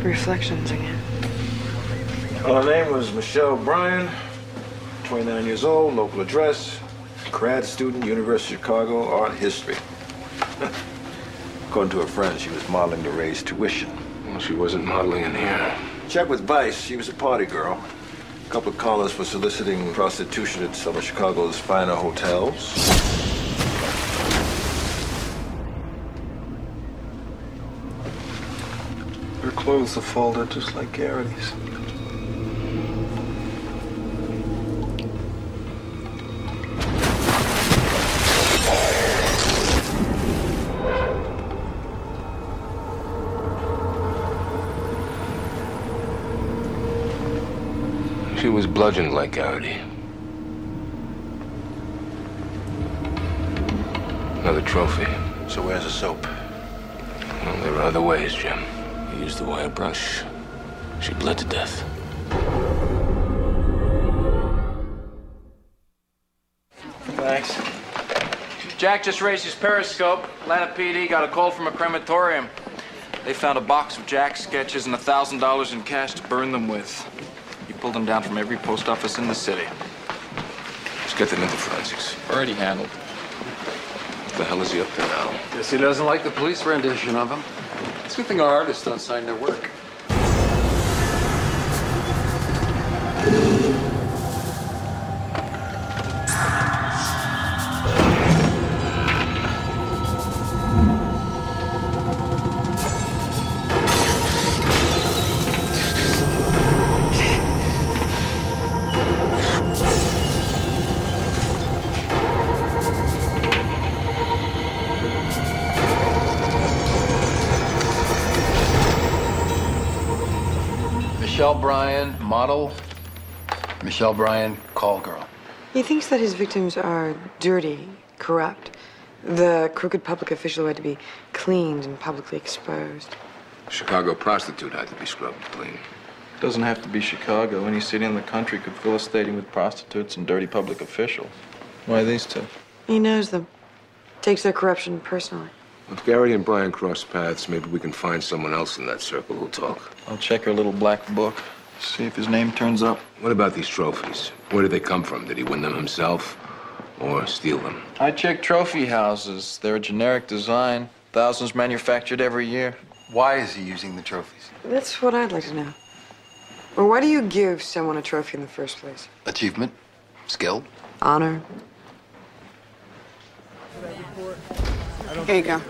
Reflections again. Well, her name was Michelle Bryan, 29 years old, local address, grad student, University of Chicago, art history. According to her friends, she was modeling to raise tuition. Well, she wasn't modeling in here. Check with Vice. She was a party girl. A couple of callers for soliciting prostitution at some of Chicago's finer hotels. Her clothes are folded just like Garrity's. She was bludgeoned like Garrity. Another trophy. So where's the soap? Well, there are other ways, Jim. He used the wire brush. She bled to death. Thanks. Jack just raised his periscope. Atlanta PD got a call from a crematorium. They found a box of Jack's sketches and $1,000 in cash to burn them with. He pulled them down from every post office in the city. Let's get them into forensics. Already handled. What the hell is he up to now? Guess he doesn't like the police rendition of him. It's a good thing our artists don't sign their work. Michelle Bryan, model. Michelle Bryan, call girl. He thinks that his victims are dirty, corrupt. The crooked public official had to be cleaned and publicly exposed. Chicago prostitute had to be scrubbed clean. Doesn't have to be Chicago. Any city in the country could fill a stadium with prostitutes and dirty public officials. Why these two? He knows them. Takes their corruption personally. If Gary and Brian cross paths, maybe we can find someone else in that circle who'll talk. I'll check her little black book, see if his name turns up. What about these trophies? Where did they come from? Did he win them himself or steal them? I check trophy houses. They're a generic design. Thousands manufactured every year. Why is he using the trophies? That's what I'd like to know. Well, why do you give someone a trophy in the first place? Achievement? Skill? Honor? Here you go.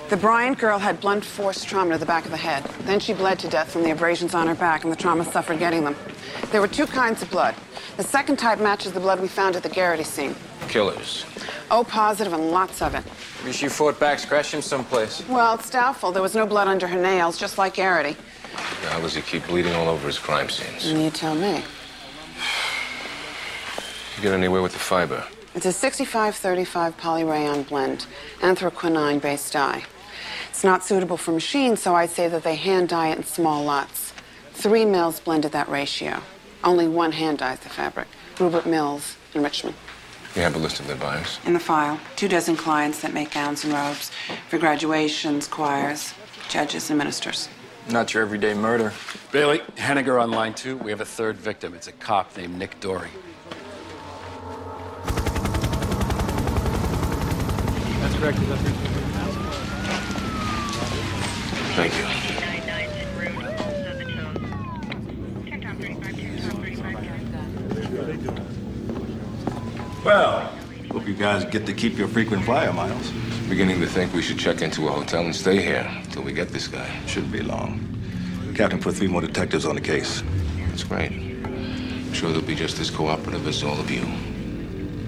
The Bryant girl had blunt force trauma to the back of the head. Then she bled to death from the abrasions on her back and the trauma suffered getting them. There were two kinds of blood. The second type matches the blood we found at the Garrity scene. Killers. O positive and lots of it. Maybe she fought back, scratched him someplace. Well, it's doubtful. There was no blood under her nails, just like Garrity. How does he keep bleeding all over his crime scenes? And you tell me. You get anywhere with the fiber? It's a 65-35 polyrayon blend, anthraquinone-based dye. It's not suitable for machines, so I'd say that they hand dye it in small lots. 3 mills blended that ratio. Only one hand dyes the fabric. Rupert Mills in Richmond. You have a list of their buyers? In the file, 24 clients that make gowns and robes for graduations, choirs, judges, and ministers. Not your everyday murder. Bailey, Henniger on line 2. We have a third victim. It's a cop named Nick Dory. That's correct. Thank you. Well, hope you guys get to keep your frequent flyer miles. Beginning to think we should check into a hotel and stay here until we get this guy. Shouldn't be long. Captain put 3 more detectives on the case. That's great. I'm sure they'll be just as cooperative as all of you.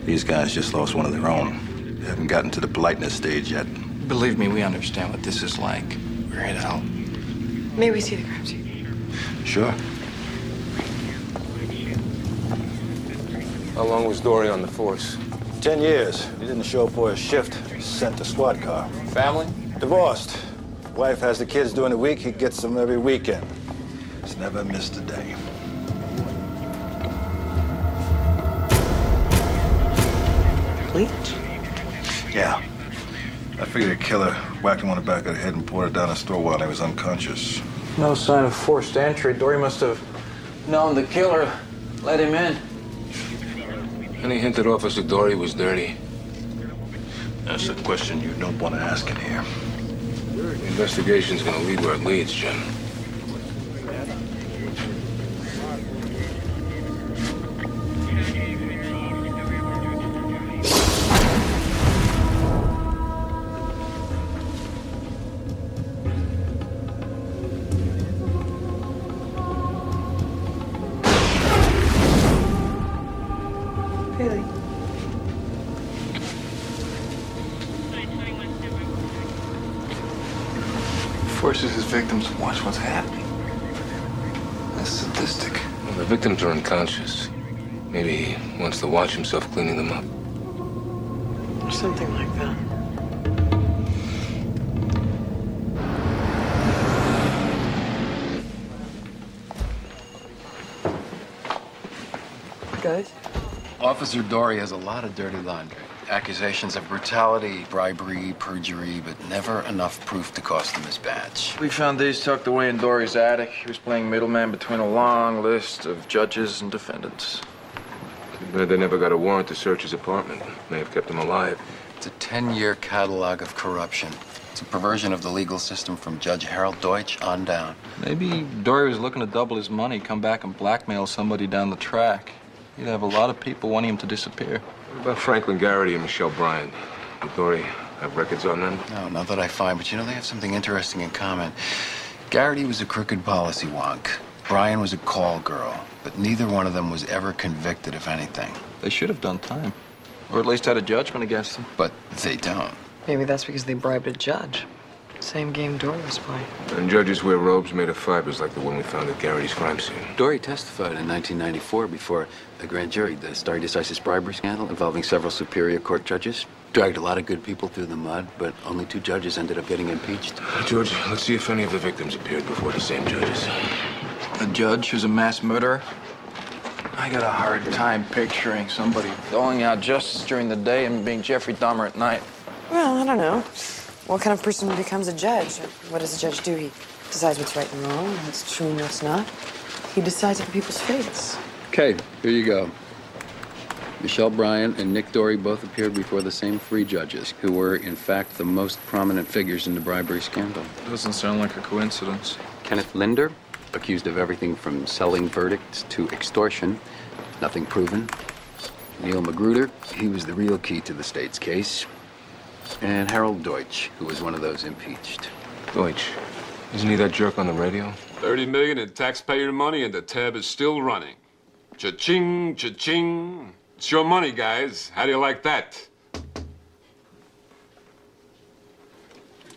These guys just lost one of their own. They haven't gotten to the politeness stage yet. Believe me, we understand what this is like. We're here to help. May we see the crime scene? Sure. How long was Dory on the force? 10 years. He didn't show up for a shift. Sent a squad car. Family? Divorced. Wife has the kids during the week. He gets them every weekend. He's never missed a day. Bleach? Yeah. I figured a killer whacked him on the back of the head and poured it down his throat while he was unconscious. No sign of forced entry. Dory must have known the killer let him in. Any hint that Officer Dory was dirty? That's a question you don't want to ask in here. The investigation's gonna lead where it leads, Jim. Really? Forces his victims to watch what's happening. That's sadistic. Well, the victims are unconscious. Maybe he wants to watch himself cleaning them up. Or something like that. Guys? Officer Dory has a lot of dirty laundry. Accusations of brutality, bribery, perjury, but never enough proof to cost him his badge. We found these tucked away in Dory's attic. He was playing middleman between a long list of judges and defendants. Too bad they never got a warrant to search his apartment. May have kept him alive. It's a 10-year catalog of corruption. It's a perversion of the legal system from Judge Harold Deutsch on down. Maybe Dory was looking to double his money, come back and blackmail somebody down the track. He'd have a lot of people wanting him to disappear. What about Franklin Garrity and Michelle Bryant? Did Dory have records on them? No, not that I find, but you know, they have something interesting in common. Garrity was a crooked policy wonk. Brian was a call girl, but neither one of them was ever convicted of anything. They should have done time. Or at least had a judgment against them. But they don't. Maybe that's because they bribed a judge. Same game Dory was playing. And judges wear robes made of fibers like the one we found at Garrity's crime scene. Dory testified in 1994 before a grand jury, the stare decisis bribery scandal involving several Superior Court judges. Dragged a lot of good people through the mud, but only 2 judges ended up getting impeached. George, let's see if any of the victims appeared before the same judges. A judge who's a mass murderer? I got a hard time picturing somebody doling out justice during the day and being Jeffrey Dahmer at night. Well, I don't know. What kind of person becomes a judge? What does a judge do? He decides what's right and wrong, what's true and what's not. He decides over people's fates. Okay, here you go. Michelle Bryant and Nick Dory both appeared before the same 3 judges, who were, in fact, the most prominent figures in the bribery scandal. Doesn't sound like a coincidence. Kenneth Linder, accused of everything from selling verdicts to extortion, nothing proven. Neil Magruder, he was the real key to the state's case. And Harold Deutsch, who was one of those impeached. Deutsch, isn't he that jerk on the radio? 30 million in taxpayer money and the tab is still running. Cha-ching, cha-ching. It's your money, guys. How do you like that?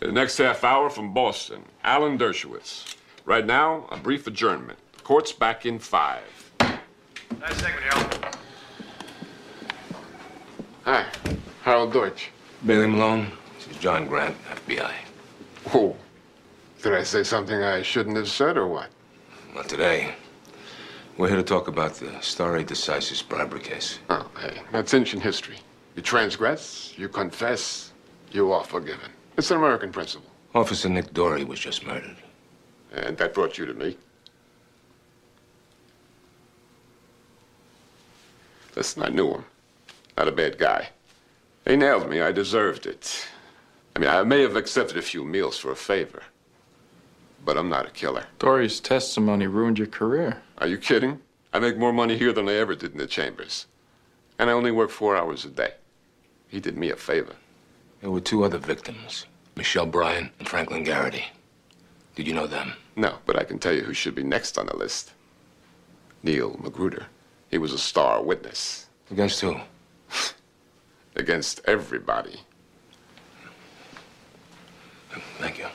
The next half hour from Boston, Alan Dershowitz. Right now, a brief adjournment. Court's back in 5. Nice segment, Harold. Hi, Harold Deutsch. Bailey Malone, this is John Grant, FBI. Oh, did I say something I shouldn't have said or what? Not today. We're here to talk about the stare decisis bribery case. Oh, hey, that's ancient history. You transgress, you confess, you are forgiven. It's an American principle. Officer Nick Dory was just murdered. And that brought you to me. Listen, I knew him. Not a bad guy. They nailed me. I deserved it. I mean, I may have accepted a few meals for a favor, but I'm not a killer. Dory's testimony ruined your career. Are you kidding? I make more money here than I ever did in the chambers. And I only work 4 hours a day. He did me a favor. There were 2 other victims, Michelle Bryant and Franklin Garrity. Did you know them? No, but I can tell you who should be next on the list. Neil Magruder. He was a star witness. Against who? Against everybody. Thank you.